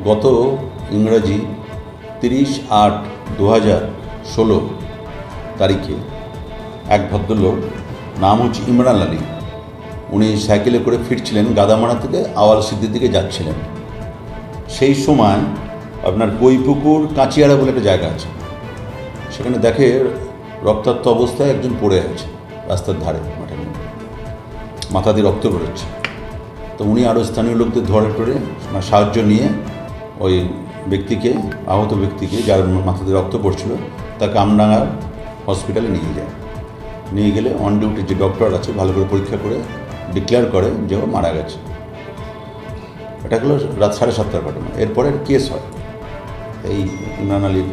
গত ইংরাজি 30/8/2016 তারিখে এক ভদ্রলোক, নাম হচ্ছে ইমরান আলী, উনি সাইকেলে করে ফিরছিলেন গাদামারা থেকে আওয়াল সিদ্দির দিকে যাচ্ছিলেন। সেই সময় আপনার কৈপুকুর কাঁচিয়াড়া বলে একটা জায়গা আছে, সেখানে দেখে রক্তাক্ত অবস্থায় একজন পড়ে আছে রাস্তার ধারে, মাঠের মধ্যে মাথা দিয়ে রক্ত বেরোচ্ছে। তো উনি আরও স্থানীয় লোকদের ধরে টরে সাহায্য নিয়ে ওই ব্যক্তিকে, আহত ব্যক্তিকে, যার মাথা দিয়ে রক্ত পড়ছিল, তাকে আমডাঙ্গার হসপিটালে নিয়ে যায়। নিয়ে গেলে অন ডিউটি যে ডক্টর আছে ভালো করে পরীক্ষা করে ডিক্লেয়ার করে যে ও মারা গেছে। এটা হলো রাত 7:30টার ঘটনা। এরপরে কেস হয়। এই ইমরান আলীর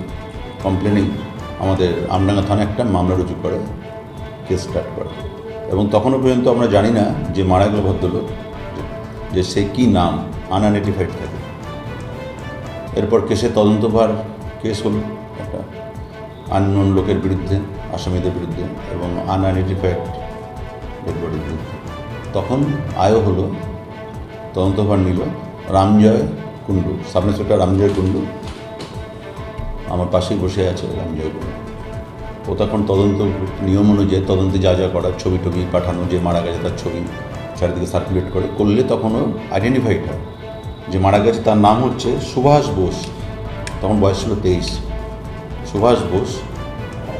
কমপ্লেনেই আমাদের আমডাঙ্গা থানা একটা মামলা রুজু করে, কেস স্টার্ট করে। এবং তখনও পর্যন্ত আমরা জানি না যে মারা গেল ভদ্রলোক, যে সে কী নাম, আনআইডেন্টিফাইড থাকে। এরপর কেসের তদন্তভার কেস হলো একটা আননোন লোকের বিরুদ্ধে, আসামিদের বিরুদ্ধে এবং আনআইডেন্টিফাইড ডেড বডির বিরুদ্ধে। তখন আয়ও হলো, তদন্তভার নিল রামজয় কুণ্ডু, সাব ইন্সপেক্টর রামজয় কুণ্ডু, আমার পাশেই বসে আছে রামজয় কুণ্ডু। ও তখন তদন্ত নিয়ম অনুযায়ী তদন্তে যা যা করার, ছবি টবি পাঠানো, যে মারা গেছে তার ছবি চারিদিকে সার্কুলেট করলে তখনও আইডেন্টিফাইড হয় যে মারা গেছে। তার নাম হচ্ছে সুভাষ বোস, তখন বয়স ছিল 23। সুভাষ বোস,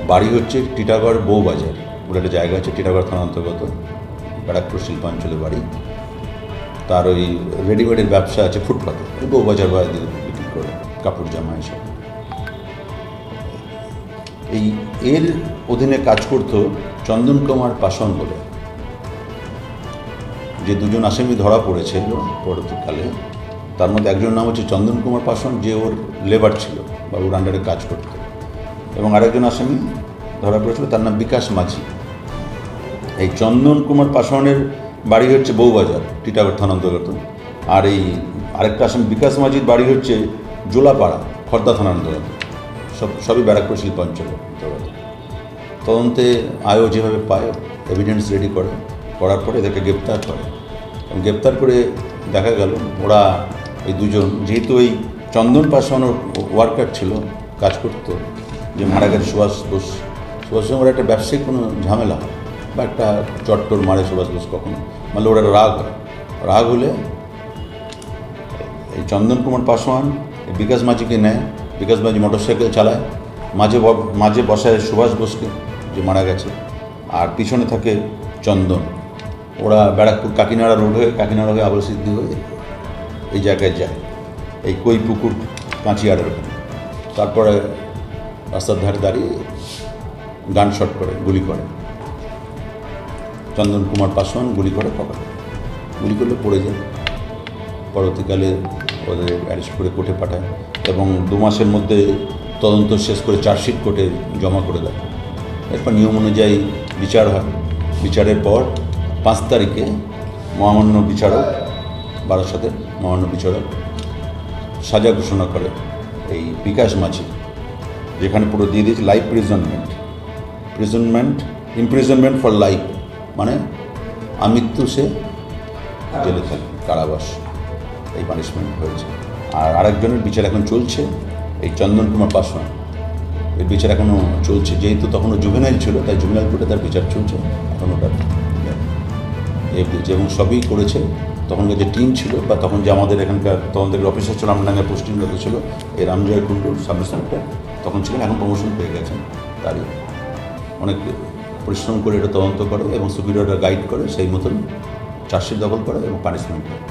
বাড়ি হচ্ছে টিটাগড় বউবাজার বলে একটা জায়গা আছে, টিটাগড় থানা অন্তর্গত, ব্যারাকপুর শিল্পাঞ্চলে বাড়ি। তার ওই রেডিমেডের ব্যবসা আছে ফুটপাতে, বউবাজার বাইরে বিক্রি করে কাপড় জামা এসব। এর অধীনে কাজ করত চন্দন কুমার পাসওয়ান বলে, যে দুজন আসামি ধরা পড়েছে পরবর্তীকালে। তার মধ্যে একজন নাম হচ্ছে চন্দন কুমার পাসওয়ান, যে ওর লেবার ছিল বা ওর আন্ডারে কাজ করত, এবং আরেকজন আসামি ধরা পড়েছিল, তার নাম বিকাশ মাঝি। এই চন্দন কুমার পাসওয়ানের বাড়ি হচ্ছে বউবাজার, টিটাগড় থানা অন্তর্গত। আর এই আরেকটা আসামি বিকাশ মাঝির বাড়ি হচ্ছে জোলাপাড়া, খর্দা থানার অন্তর্গত। সবই ব্যারাকপুর শিল্পাঞ্চলের অন্তর্গত। তদন্তে আয়ও যেভাবে পায়, এভিডেন্স রেডি করার পরে এদেরকে গ্রেপ্তার করে। গ্রেপ্তার করে দেখা গেল ওরা এই দুজন, যেহেতু এই চন্দন পাসওয়ানের ওয়ার্কার ছিল, কাজ করতো, যে মারা গেছে সুভাষ বোস, ওরা একটা ব্যবসায়িক কোনো ঝামেলা হয় বা একটা চট্টর মারে সুভাষ বোস কখনো, মানে ওরা রাগ হয়। রাগ হলে এই চন্দন কুমার পাসওয়ান বিকাশ মাঝিকে নেয়, বিকাশ মাঝি মোটরসাইকেল চালায়, মাঝে বসায় সুভাষ বোসকে, যে মারা গেছে, আর পিছনে থাকে চন্দন। ওরা ব্যারাকপুর কাকিনাড়া রোড হয়ে আবল সিদ্ধি হয়ে এই জায়গায় যায়, এই কৈপুকুর কাঁচিয়াড়ার ওখানে। তারপরে রাস্তার ধারে দাঁড়িয়ে গান শট করে, গুলি করে। চন্দন কুমার পাসওয়ান গুলি করে পকেটে, গুলি করলে পড়ে যায়। পরবর্তীকালে ওদের অ্যারেস্ট করে কোর্টে পাঠায় এবং 2 মাসের মধ্যে তদন্ত শেষ করে চার্জশিট কোর্টে জমা করে দেয়। এরপর নিয়ম অনুযায়ী বিচার হয়। বিচারের পর 5 তারিখে মহামান্য বিচারক, বারাসতের মহামান্য বিচারক সাজা ঘোষণা করে এই বিকাশ মাঝি, যেখানে পুরো দিয়ে দিয়েছে লাইফ ইমপ্রিজনমেন্ট ফর লাইফ, মানে আমৃত্যু সে জেলে থাকে, কারাবাস, এই পানিশমেন্ট হয়েছে। আর আরেকজনের বিচার এখন চলছে, এই চন্দন কুমার পাসওয়ান, এর বিচার এখনও চলছে। যেহেতু তখনও জুভেনাইল ছিল, তাই জুভেনাইল কোর্টে তার বিচার চলছে এখন। ওটা এবং সবই করেছে তখনকার যে টিম ছিল, বা তখন যে আমাদের এখানকার তদন্তের অফিসার ছিল, আমডাঙ্গায় পোস্টিংরত ছিল, এই রামজয় কুণ্ডু সাব ইন্সপেক্টর তখন ছিলেন, এখন প্রমোশন পেয়ে গেছেন। তারই অনেক পরিশ্রম করে এটা তদন্ত করে এবং সুপিরিয়ররা গাইড করে, সেই মতন চার্জশিট দখল করে এবং পানিশমেন্ট হয়।